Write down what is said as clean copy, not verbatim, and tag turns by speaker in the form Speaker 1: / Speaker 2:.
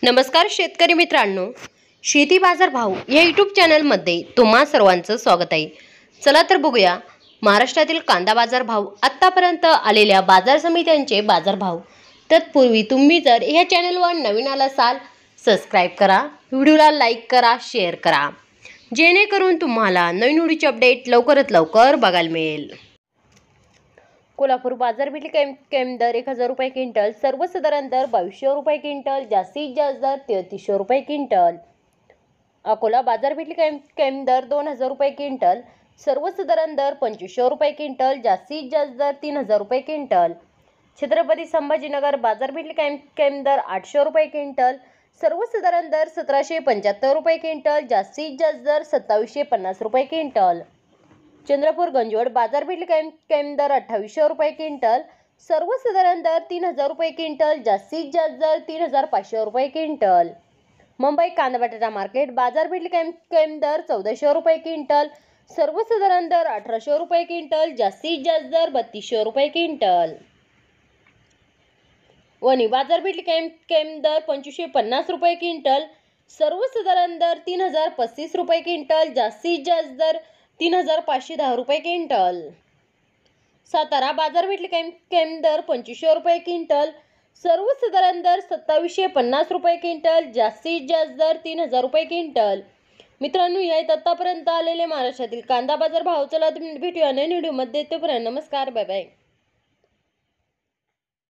Speaker 1: नमस्कार शेतकरी मित्रांनो, शेती बाजार भाव या यूट्यूब चॅनलमध्ये तुम्हा सर्वांचं स्वागत आहे। चला तर बघूया महाराष्ट्रातील कांदा बाजार भाव, आतापर्यंत आलेल्या बाजार समित्यांचे बाजार भाव। तत्पूर्वी तुम्ही जर या चॅनलवर नवीन आला असाल, सबस्क्राइब करा, व्हिडिओला लाईक करा, शेअर करा, जेणेकरून तुम्हाला नवीन व्हिडिओचे अपडेट लवकरात लवकर बघायला मिळेल। कोल्हापूर बाजारपेठ कमी दर 1000 रुपये क्विंटल, सर्वसाधारण दर 2200 रुपये क्विंटल, जास्तीत जास्त दर 3300 रुपये क्विंटल। अकोला बाजारपेठ कमी दर 2000 रुपये क्विंटल, सर्वसाधारण दर 2500 रुपये क्विंटल, जास्तीत जास्त दर 3000 रुपये क्विंटल। छत्रपती संभाजीनगर बाजारपेठ कमी दर 800 रुपये क्विंटल, सर्वसाधारण दर 1775 रुपये क्विंटल, जास्तीत जास्त दर 2750 रुपये क्विंटल। चंद्रपूर गंजवड बाजारपेठ कमी दर 2800 रुपये क्विंटल, सर्वसाधारण दर 3000 रुपये क्विंटल, जास्तीत जास्त दर 3500 रुपये क्विंटल। मुंबई कांदा बटाटा मार्केट बाजारपेठ कमी दर 1400 रुपये क्विंटल, सर्वसाधारण दर 1800 रुपये क्विंटल, जास्तीत जास्त दर 3200 रुपये क्विंटल। वणी बाजारपेठ कमी दर 2550 रुपये क्विंटल, सर्वसाधारण दर 3035 रुपये क्विंटल, जास्तीत जास्त दर 3510 रुपये क्विंटल। सातारा बाजारपेठ कमी दर 2500 रुपये क्विंटल, सर्वसाधारण दर 2750 रुपये क्विंटल, जास्तीत जास्त दर 3000 रुपये क्विंटल। मित्रांनो, या आतापर्यंत आलेले महाराष्ट्रातील कांदा बाजार भाव। चला भेटूया नवीन व्हिडिओमध्ये, तोपर्यंत नमस्कार, बाय बाय।